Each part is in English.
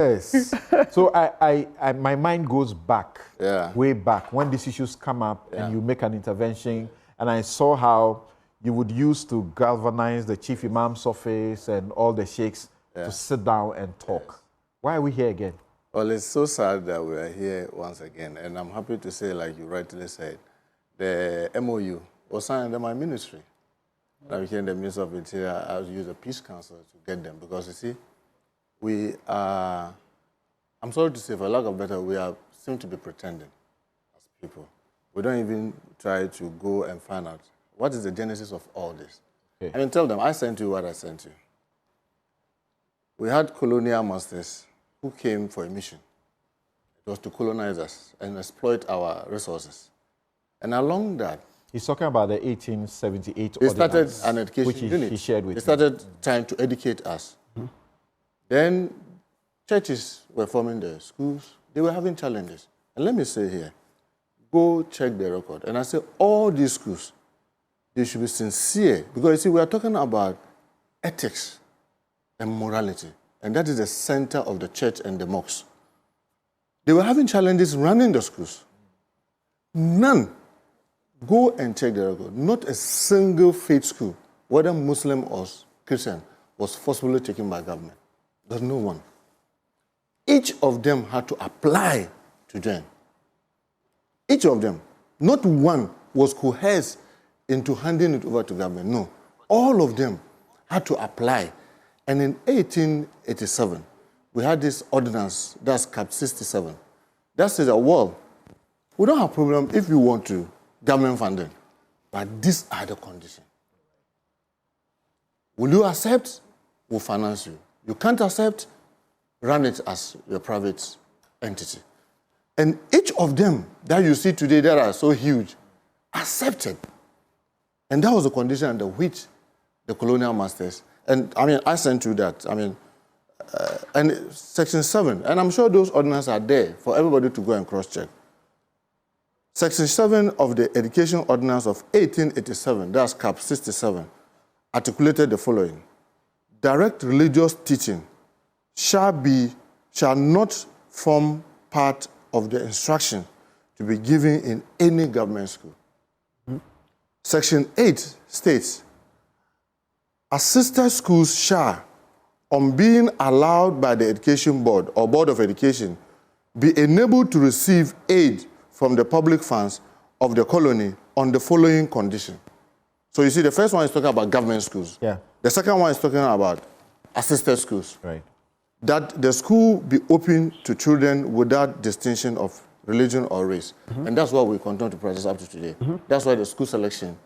Yes. So my mind goes back, way back, when these issues come up and you make an intervention, and I saw how you would use to galvanize the chief imam's office and all the sheikhs to sit down and talk. Yes. Why are we here again? Well, it's so sad that we are here once again, and I'm happy to say, like you rightly said, the MOU was signed under my ministry. I became the Minister of Interior. I use a peace council to get them, because you see, we are, I'm sorry to say, for lack of better, we seem to be pretending as people. We don't even try to go and find out what is the genesis of all this. Okay. I mean, tell them, I sent you what I sent you. We had colonial masters who came for a mission. It was to colonize us and exploit our resources. And along that, he's talking about the 1878 they started an education unit. He shared with They started trying to educate us. Then churches were forming their schools. They were having challenges. And let me say here, go check the record. And I say all these schools, they should be sincere. Because you see, we are talking about ethics and morality. And that is the center of the church and the mosques. They were having challenges running the schools. None. Go and check the record. Not a single faith school, whether Muslim or Christian, was forcibly taken by government. There's no one. Each of them had to apply to join. Each of them. Not one was coerced into handing it over to government. No. All of them had to apply. And in 1887, we had this ordinance, that's Cap 67. That says that, well, we don't have a problem if you want to government funding, but these are the conditions. Will you accept? We'll finance you. You can't accept? Run it as your private entity. And each of them that you see today that are so huge, accepted. And that was the condition under which the colonial masters, and I mean, I sent you that, I mean, and Section 7, and I'm sure those ordinances are there for everybody to go and cross-check. Section 7 of the Education Ordinance of 1887, that's Cap 67, articulated the following. Direct religious teaching shall not form part of the instruction to be given in any government school. Section 8 states, assisted schools shall, on being allowed by the Education Board or Board of Education, be enabled to receive aid from the public funds of the colony on the following condition. So you see, the first one is talking about government schools. Yeah. The second one is talking about assisted schools. Right. That the school be open to children without distinction of religion or race. And that's what we continue to practice up to today. That's why the school selection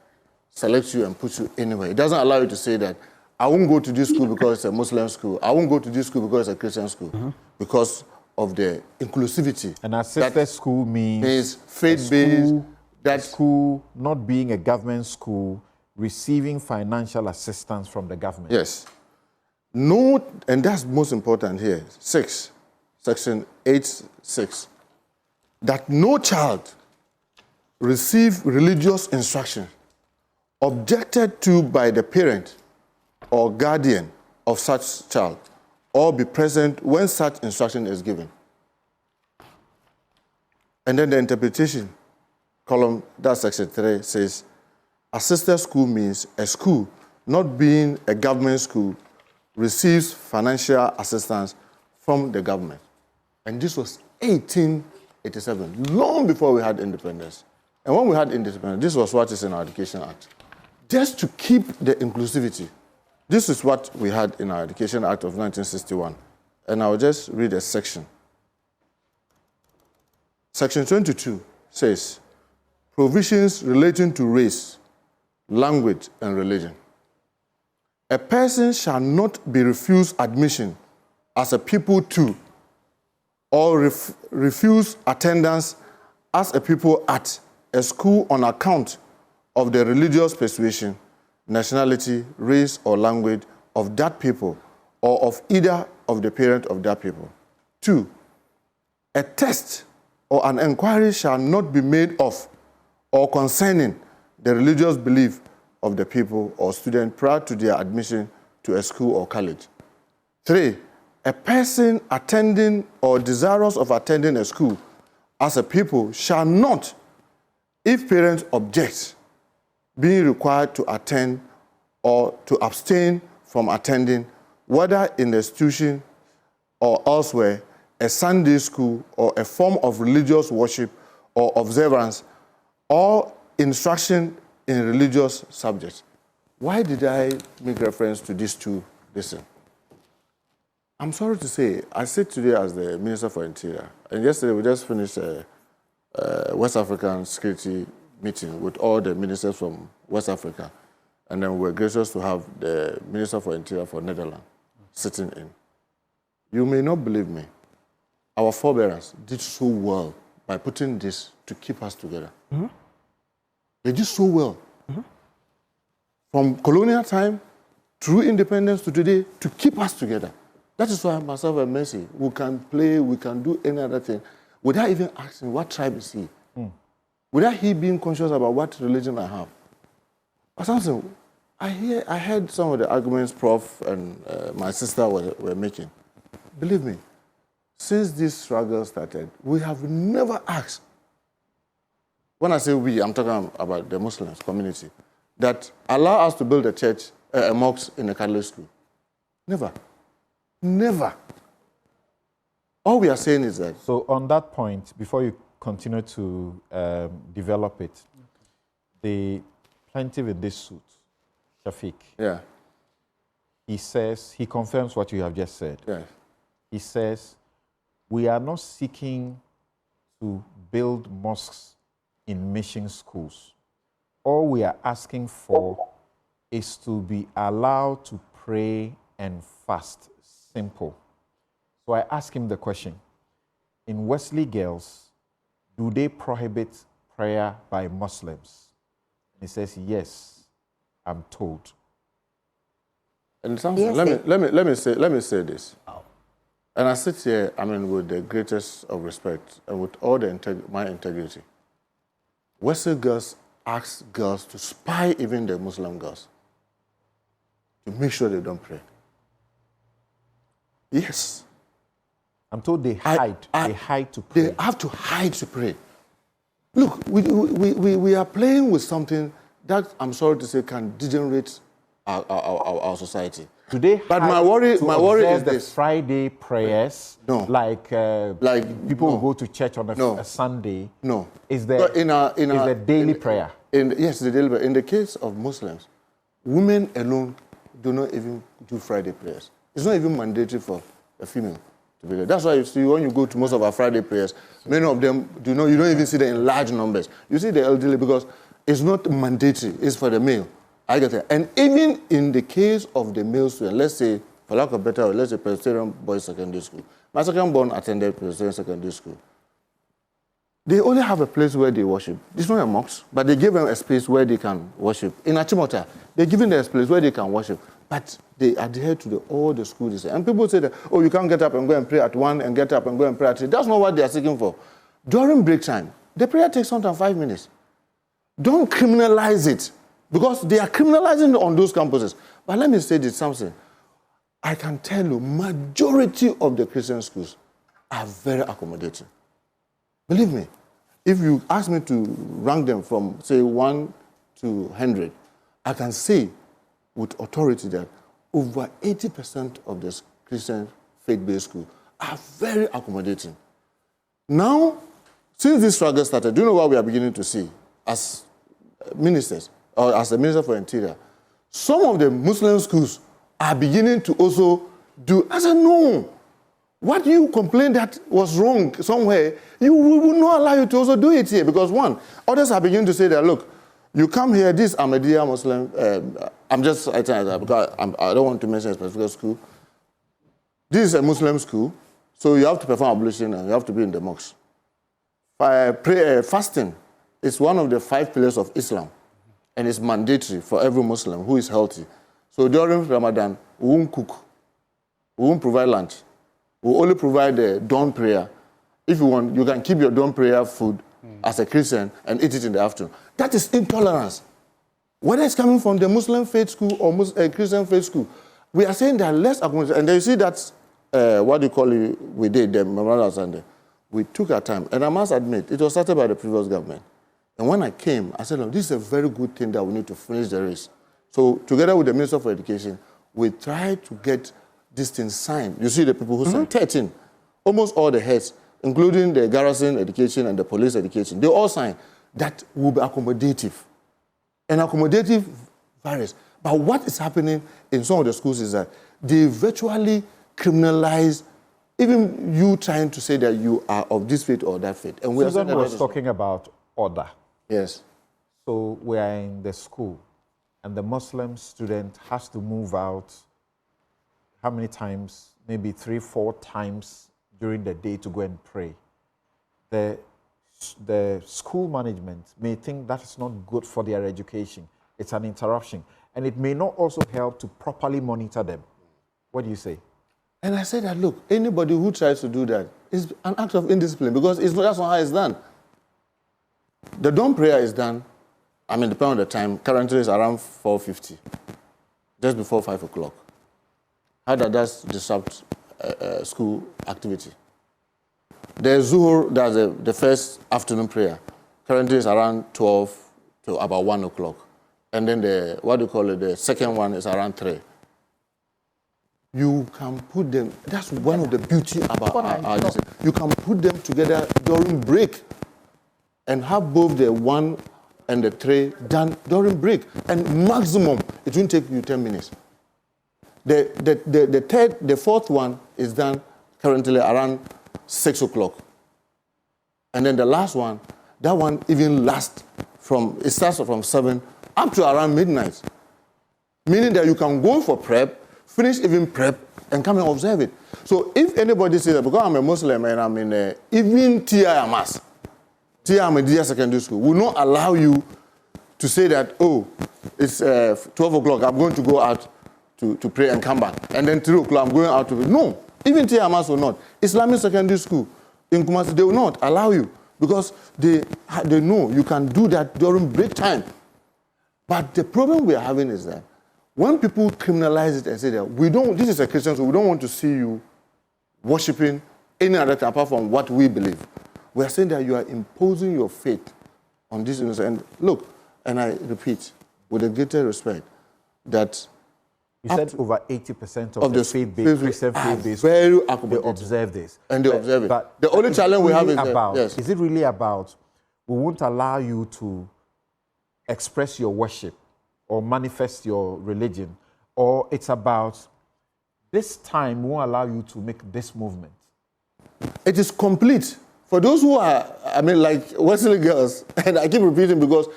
selects you and puts you anywhere. It doesn't allow you to say that, I won't go to this school because it's a Muslim school. I won't go to this school because it's a Christian school. Because of the inclusivity. And assisted school means faith-based. That school not being a government school, receiving financial assistance from the government. Yes. No, and that's most important here. 6, Section 8(6), that no child receive religious instruction objected to by the parent or guardian of such child, or be present when such instruction is given. And then the interpretation column, that's Section 3, says, assisted school means a school, not being a government school, receives financial assistance from the government. And this was 1887, long before we had independence. And when we had independence, this was what is in our Education Act. Just to keep the inclusivity. This is what we had in our Education Act of 1961. And I'll just read a section. Section 22 says, provisions relating to race, language, and religion. A person shall not be refused admission as a people to, or refuse attendance as a people at a school on account of the religious persuasion, nationality, race, or language of that people, or of either of the parent of that people. 2, a test or an inquiry shall not be made of or concerning the religious belief of the people or student prior to their admission to a school or college. 3, a person attending or desirous of attending a school as a pupil shall not, if parents object, be required to attend or to abstain from attending, whether in the institution or elsewhere, a Sunday school or a form of religious worship or observance or instruction in religious subjects. Why did I make reference to these two? Listen. I'm sorry to say, I sit today as the Minister for Interior, and yesterday we just finished a West African security meeting with all the ministers from West Africa, and then we were gracious to have the Minister for Interior for Netherlands sitting in. You may not believe me. Our forebearers did so well by putting this to keep us together. Mm-hmm. They did so well. Mm-hmm. From colonial time through independence to today to keep us together. That is why myself and Mercy, we can play, we can do any other thing without even asking what tribe is he. Mm. Without he being conscious about what religion I have. But something, I heard some of the arguments Prof and my sister were making. Believe me, since this struggle started, we have never asked, when I say we, I'm talking about the Muslims community, that allow us to build a church, a mosque in a Catholic school. Never. Never. All we are saying is that... So on that point, before you continue to develop it, the plaintiff in this suit, Shafiq, yeah, he says, he confirms what you have just said. Yes. He says, we are not seeking to build mosques in mission schools. All we are asking for is to be allowed to pray and fast. Simple. So I asked him the question, in Wesley Girls, do they prohibit prayer by Muslims? And he says, yes, I'm told. And something, yes, let me say this. And I sit here, with the greatest of respect and with all my integrity. Wesley Girls asks girls to spy even the Muslim girls to make sure they don't pray. Yes. I'm told they hide. They hide to pray. They have to hide to pray. Look, we are playing with something that, I'm sorry to say, can degenerate our society. Do they but my worry is the this. Friday prayers? No. Like people no. who go to church on a Sunday? No. Is there a daily prayer? Yes, the daily prayer. In the case of Muslims, women alone do not even do Friday prayers. It's not even mandatory for a female to be there. That's why you see when you go to most of our Friday prayers, many of them you don't even see them in large numbers. You see the elderly because it's not mandatory, it's for the male. I get it. And even in the case of the male student, let's say, for lack of better word, let's say Presbyterian Boys Secondary School. My second born attended Presbyterian Secondary School. They only have a place where they worship. It's not a mosque, but they give them a space where they can worship. In Achimota, they're giving them a place where they can worship. But they adhere to all the schools. And people say that, oh, you can't get up and go and pray at 1 and get up and go and pray at 3. That's not what they are seeking for. During break time, the prayer takes sometimes 5 minutes. Don't criminalize it, because they are criminalizing it on those campuses. But let me say this something. I can tell you, majority of the Christian schools are very accommodating. Believe me, if you ask me to rank them from, say, 1 to 100, I can say with authority that over 80% of the Christian faith-based schools are very accommodating. Now, since this struggle started, do you know what we are beginning to see as ministers, or as the Minister for Interior? Some of the Muslim schools are beginning to also do. I said, no. What you complained that was wrong somewhere, we will not allow you to also do it here. Because one, others are beginning to say that, look, you come here, this Ahmadiyya Muslim, I'm just saying that because I don't want to mention a specific school. This is a Muslim school, so you have to perform ablution and you have to be in the mosque. Fasting is one of the 5 pillars of Islam, and it's mandatory for every Muslim who is healthy. So during Ramadan, we won't cook, we won't provide lunch. We only provide the dawn prayer. If you want, you can keep your dawn prayer food as a Christian and eat it in the afternoon. That is intolerance. Whether it's coming from the Muslim faith school or Christian faith school, we are saying that less accommodation. And then you see that what do you call it, we did, the Memorandum of Understanding, we took our time. And I must admit, it was started by the previous government. And when I came, I said, no, this is a very good thing that we need to finish the race. So together with the Minister for Education, we tried to get this thing signed. You see the people who signed, 13, almost all the heads, including the garrison education and the police education, they all signed that will be accommodative. And accommodative varies. But what is happening in some of the schools is that they virtually criminalize even you trying to say that you are of this faith or that faith. And Susan was talking about order. Yes. So we are in the school, and the Muslim student has to move out how many times? Maybe 3-4 times during the day to go and pray. The school management may think that is not good for their education. It's an interruption. And it may not also help to properly monitor them. What do you say? And I say that, look, anybody who tries to do that is an act of indiscipline because that's not how it's done. The dawn prayer is done, depending on the time, currently it's around 4:50, just before 5 o'clock. How does that disrupt school activity? The Zuhur, that's the first afternoon prayer, currently is around 12 to about 1 o'clock. And then the second one is around 3. You can put them, that's one of the beauty about our you can put them together during break and have both the 1 and the 3 done during break. And maximum, it won't take you 10 minutes. The fourth one is done currently around 6 o'clock. And then the last one, that one even lasts it starts from 7 up to around midnight. Meaning that you can go for prep, finish even prep, and come and observe it. So if anybody says that, because I'm a Muslim and I'm in even TIMAS, Ahmadiyya Secondary School, will not allow you to say that, oh, it's 12 o'clock, I'm going to go out to pray and come back. And then 3 o'clock, I'm going out to pray. No, even TIMAS will not. Islamic Secondary School in Kumasi, they will not allow you because they know you can do that during break time. But the problem we are having is that when people criminalize it and say that this is a Christian, so we don't want to see you worshiping any other thing apart from what we believe. We are saying that you are imposing your faith on this innocent. And look, and I repeat, with the greatest respect, that you said over 80% of the faith-based, Christian faith-based, very they observe this. And they observe it. But the only challenge we have is is it really about, we won't allow you to express your worship or manifest your religion, or it's about this time won't allow you to make this movement? It is complete. For those who are, like Wesley Girls, and I keep repeating because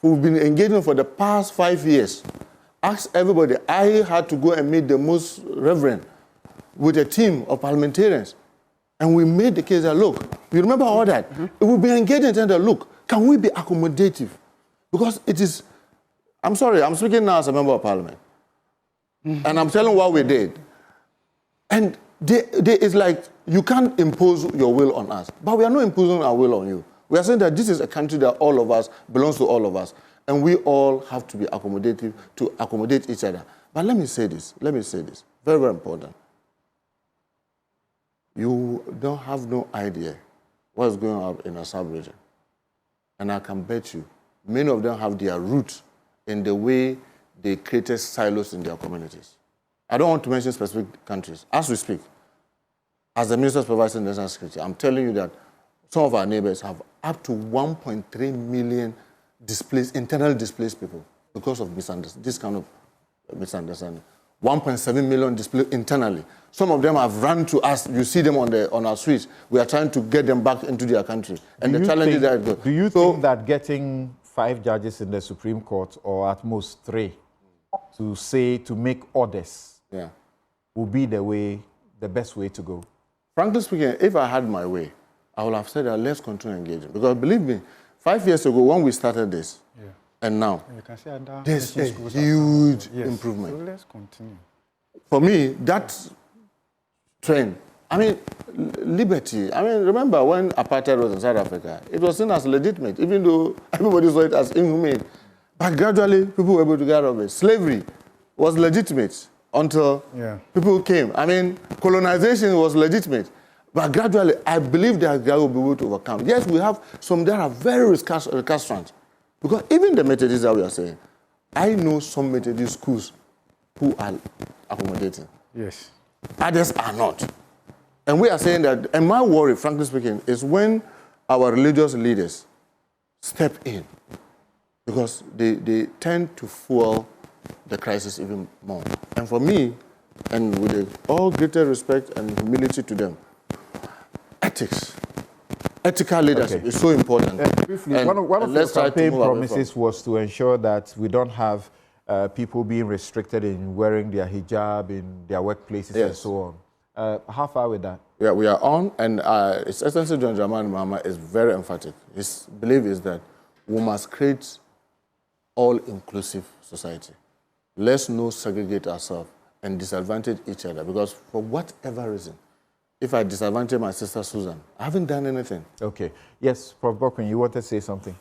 we've been engaging for the past 5 years. Ask everybody. I had to go and meet the most reverend with a team of parliamentarians. And we made the case that, look, you remember all that? Mm-hmm. We've been engaging and saying that, look, can we be accommodative? Because it is, I'm sorry, I'm speaking now as a member of parliament. Mm-hmm. And I'm telling what we did. And it's like, you can't impose your will on us. But we are not imposing our will on you. We are saying that this is a country that all of us, belongs to all of us. And we all have to be accommodative to accommodate each other. But let me say this, very, very important. You don't have no idea what's going on in our sub-region. And I can bet you, many of them have their roots in the way they created silos in their communities. I don't want to mention specific countries. As we speak, as the Minister supervising national security, I'm telling you that some of our neighbors have up to 1.3 million internally displaced people because of this kind of misunderstanding. 1.7 million displaced internally. Some of them have run to us. You see them on our streets. We are trying to get them back into their country. And the challenge is that. Do you think that getting 5 judges in the Supreme Court, or at most 3, to make orders, will be the best way to go? Frankly speaking, if I had my way, I would have said that let's continue engaging. Because believe me, 5 years ago when we started this, and now, there's a huge improvement. So let's continue. For me, that trend, liberty. Remember when apartheid was in South Africa, it was seen as legitimate, even though everybody saw it as inhumane. But gradually, people were able to get out of it. Slavery was legitimate. until people came. I mean, colonization was legitimate. But gradually, I believe that God will be able to overcome. Yes, we have some that are very recalcitrant. Because even the Methodists that we are saying, I know some Methodist schools who are accommodating. Yes. Others are not. And we are saying that, and my worry, frankly speaking, is when our religious leaders step in, because they tend to fuel the crisis even more. And for me, and with all greater respect and humility to them, ethical leadership is so important. Briefly, one of your campaign promises was to ensure that we don't have people being restricted in wearing their hijab in their workplaces and so on. How far with that? Yeah, we are on, and His Excellency John Dramani Mahama is very emphatic. His belief is that we must create all-inclusive society. Let's not segregate ourselves and disadvantage each other, because for whatever reason, if I disadvantage my sister Susan, I haven't done anything. Okay. Yes, Prof. Bokwin, you wanted to say something?